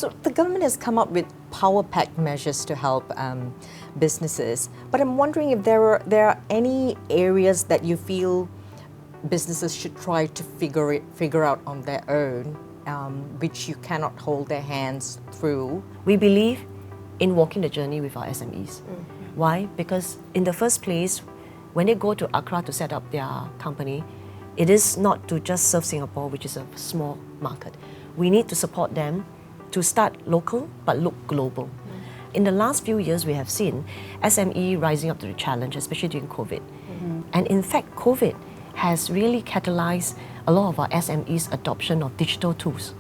So the government has come up with power pack measures to help businesses, but I'm wondering if there are any areas that you feel businesses should try to figure out on their own, which you cannot hold their hands through. We believe in walking the journey with our SMEs. Why? Because in the first place, when they go to Accra to set up their company, it is not to just serve Singapore, which is a small market. We need to support them to start local but look global. In the last few years, we have seen SME rising up to the challenge, especially during COVID. And in fact, COVID has really catalyzed a lot of our SMEs' adoption of digital tools.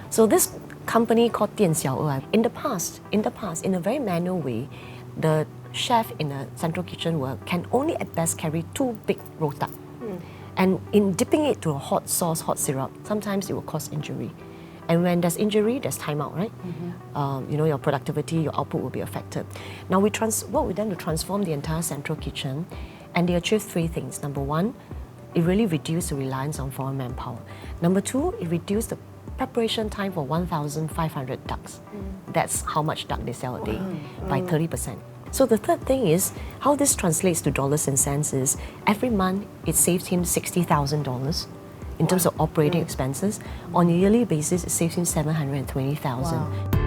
So this company called Chyau, in the past, in a very manual way, the chef in a central kitchen can only at best carry 2 big rotak. And in dipping it to a hot sauce, hot syrup, sometimes it will cause injury. And when there's injury, there's timeout, right? Your productivity, your output will be affected. Now we work with them to transform the entire central kitchen, and they achieved 3 things. Number 1, it really reduced the reliance on foreign manpower. Number 2, it reduced the preparation time for 1,500 ducks. That's how much duck they sell a day, by 30%. So the third thing is, how this translates to dollars and cents is, every month it saves him $60,000 in terms of operating expenses. On a yearly basis, it saves him $720,000.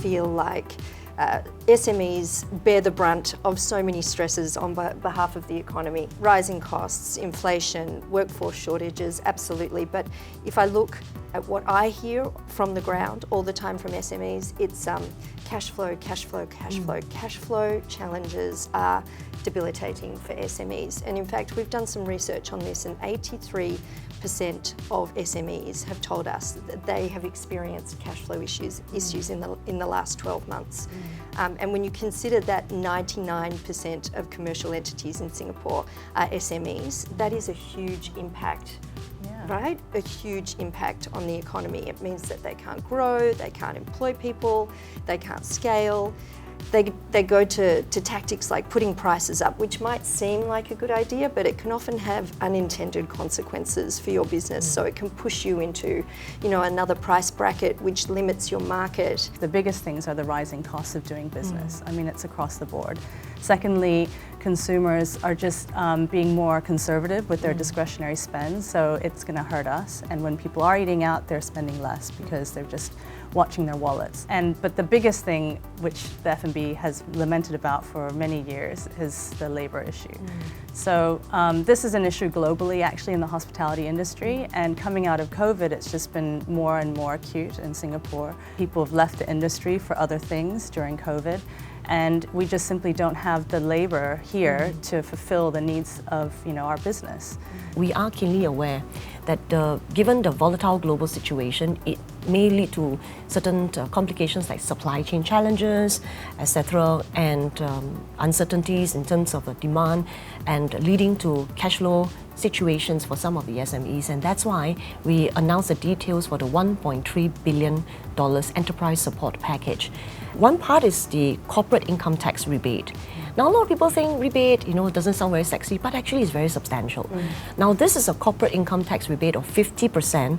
Feel like SMEs bear the brunt of so many stresses on behalf of the economy. Rising costs, inflation, workforce shortages, absolutely. But if I look at what I hear from the ground all the time from SMEs, it's cash flow. Cash flow challenges are debilitating for SMEs. And in fact, we've done some research on this, and 83% of SMEs have told us that they have experienced cash flow issues in the last 12 months. And when you consider that 99% of commercial entities in Singapore are SMEs, that is a huge impact. Right? A huge impact on the economy. It means that they can't grow, they can't employ people, they can't scale. They go to tactics like putting prices up, which might seem like a good idea, but it can often have unintended consequences for your business. So it can push you into, another price bracket, which limits your market. The biggest things are the rising costs of doing business. I mean, it's across the board. Secondly, consumers are just being more conservative with their discretionary spend, so it's going to hurt us. And when people are eating out, they're spending less because they're just watching their wallets. But the biggest thing, which the F&B has lamented about for many years, is the labor issue. So this is an issue globally, actually, in the hospitality industry. And coming out of COVID, it's just been more and more acute in Singapore. People have left the industry for other things during COVID. And we just simply don't have the labor here to fulfill the needs of our business. We are keenly aware that given the volatile global situation, it may lead to certain complications like supply chain challenges, etc., and uncertainties in terms of the demand, and leading to cash flow situations for some of the SMEs. And that's why we announced the details for the $1.3 billion enterprise support package. One part is the corporate income tax rebate. Now, a lot of people think rebate, doesn't sound very sexy, but actually it's very substantial. Now, this is a corporate income tax rebate of 50%.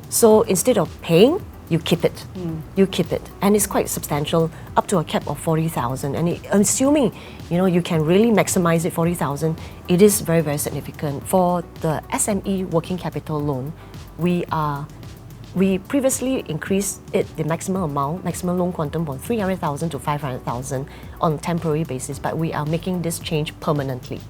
So instead of paying, you keep it. You keep it. And it's quite substantial, up to a cap of 40,000. And assuming, you can really maximize it, 40,000, it is very, very significant. For the SME working capital loan, we previously increased the maximum loan quantum from 300,000 to 500,000 on a temporary basis, but we are making this change permanently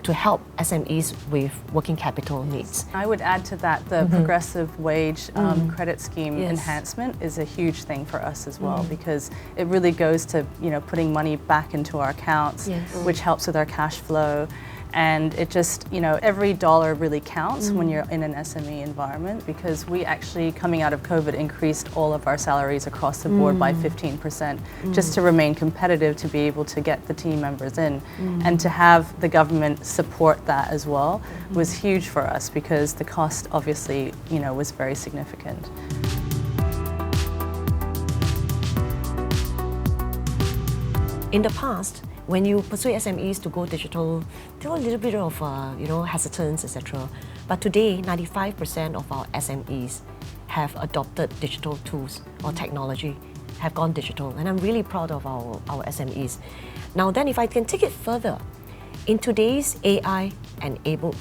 to help SMEs with working capital needs. I would add to that the progressive wage credit scheme enhancement is a huge thing for us as well, because it really goes to putting money back into our accounts, which helps with our cash flow. And it just, every dollar really counts when you're in an SME environment, because we actually, coming out of COVID, increased all of our salaries across the board by 15%, just to remain competitive, to be able to get the team members in. And to have the government support that as well was huge for us, because the cost obviously, was very significant. In the past, when you persuade SMEs to go digital, there were a little bit of hesitance, etc. But today, 95% of our SMEs have adopted digital tools or technology, have gone digital, and I'm really proud of our SMEs. Now then, if I can take it further, in today's AI-enabled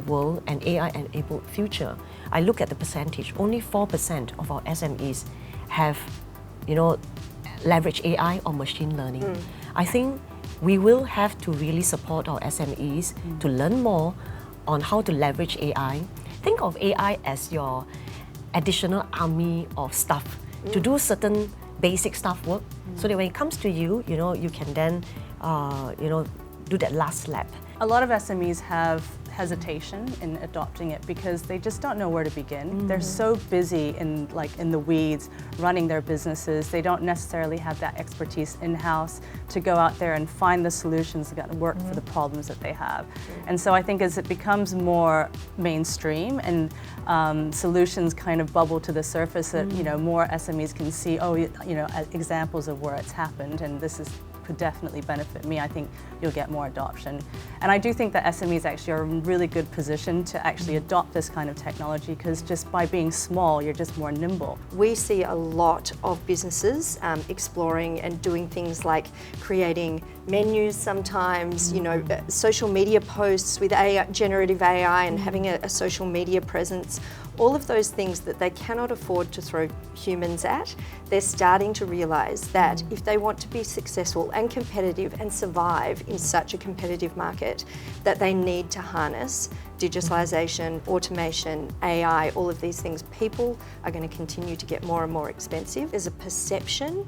world and AI-enabled future, I look at the percentage, only 4% of our SMEs have, leveraged AI or machine learning. I think we will have to really support our SMEs to learn more on how to leverage AI. Think of AI as your additional army of staff to do certain basic staff work, so that when it comes to you, you can then, do that last lap. A lot of SMEs have hesitation in adopting it because they just don't know where to begin. They're so busy in the weeds, running their businesses. They don't necessarily have that expertise in-house to go out there and find the solutions that work for the problems that they have. And so I think as it becomes more mainstream and solutions kind of bubble to the surface, that more SMEs can see, examples of where it's happened, and this could definitely benefit me, I think you'll get more adoption. And I do think that SMEs actually are in a really good position to actually adopt this kind of technology, because just by being small, you're just more nimble. We see a lot of businesses exploring and doing things like creating menus sometimes, social media posts with generative AI and having a social media presence. All of those things that they cannot afford to throw humans at, they're starting to realise that if they want to be successful and competitive and survive in such a competitive market, that they need to harness digitalisation, automation, AI, all of these things. People are going to continue to get more and more expensive. There's a perception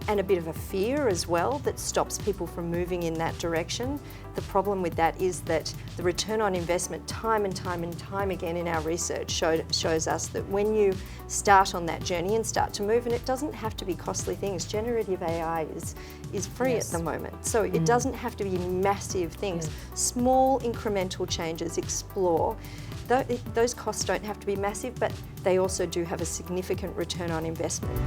and a bit of a fear as well that stops people from moving in that direction. The problem with that is that the return on investment time and time again in our research shows us that when you start on that journey and start to move, and it doesn't have to be costly things, generative AI is free at the moment. So it doesn't have to be massive things. Small incremental changes, explore. Those costs don't have to be massive, but they also do have a significant return on investment.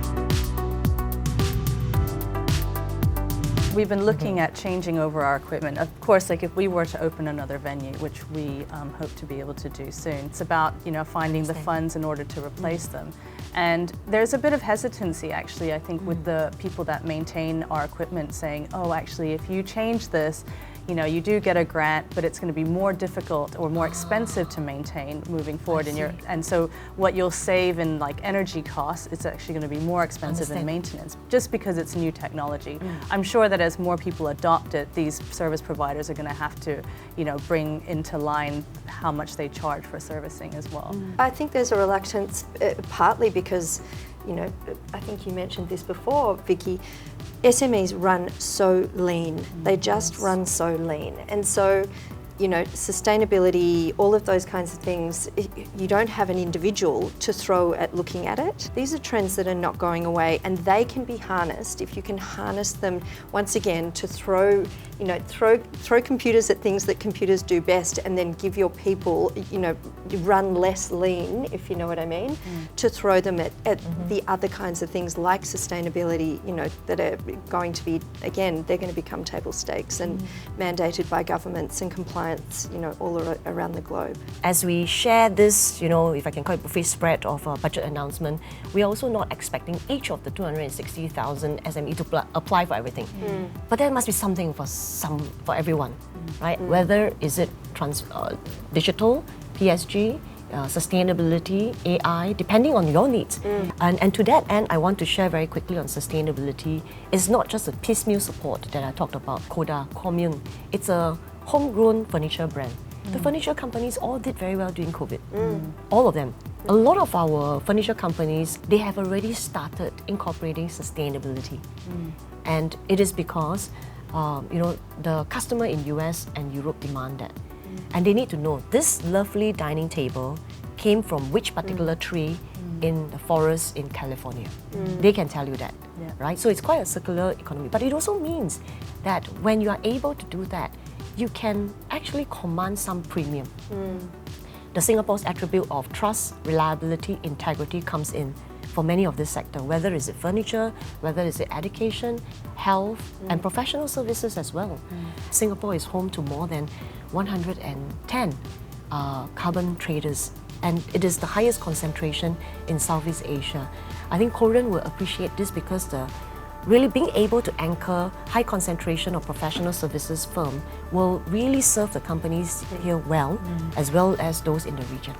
We've been looking at changing over our equipment. Of course, if we were to open another venue, which we hope to be able to do soon, it's about finding the funds in order to replace them. And there's a bit of hesitancy, actually, I think, with the people that maintain our equipment, saying, oh, actually, if you change this, you do get a grant, but it's going to be more difficult or more expensive to maintain moving forward. And so what you'll save in energy costs, it's actually going to be more expensive in maintenance, just because it's new technology. I'm sure that as more people adopt it, these service providers are going to have to, bring into line how much they charge for servicing as well. I think there's a reluctance, partly because, I think you mentioned this before, Vicky, SMEs run so lean. They just run so lean. And so, sustainability, all of those kinds of things, you don't have an individual to throw at looking at it. These are trends that are not going away, and they can be harnessed if you can harness them, once again, to throw computers at things that computers do best, and then give your people, run less lean, if you know what I mean, to throw them at the other kinds of things like sustainability, that are going to be, again, they're going to become table stakes and mandated by governments and compliance, all around the globe. As we share this, if I can call it buffet spread of a budget announcement, we're also not expecting each of the 260,000 SME to apply for everything. But there must be something for everyone, right? Whether is it digital, PSG, sustainability, AI, depending on your needs. And to that end, I want to share very quickly on sustainability. It's not just a piecemeal support that I talked about, Koda, Commune. It's a homegrown furniture brand. The furniture companies all did very well during COVID. All of them. A lot of our furniture companies, they have already started incorporating sustainability. And it is because the customer in US and Europe demand that. And they need to know this lovely dining table came from which particular tree in the forest in California. They can tell you that, right? So it's quite a circular economy. But it also means that when you are able to do that, you can actually command some premium. The Singapore's attribute of trust, reliability, integrity comes in for many of this sector, whether it's furniture, whether it's education, health, and professional services as well. Singapore is home to more than 110 carbon traders, and it is the highest concentration in Southeast Asia. I think Koren will appreciate this because really being able to anchor high concentration of professional services firm will really serve the companies here well, as well as those in the region.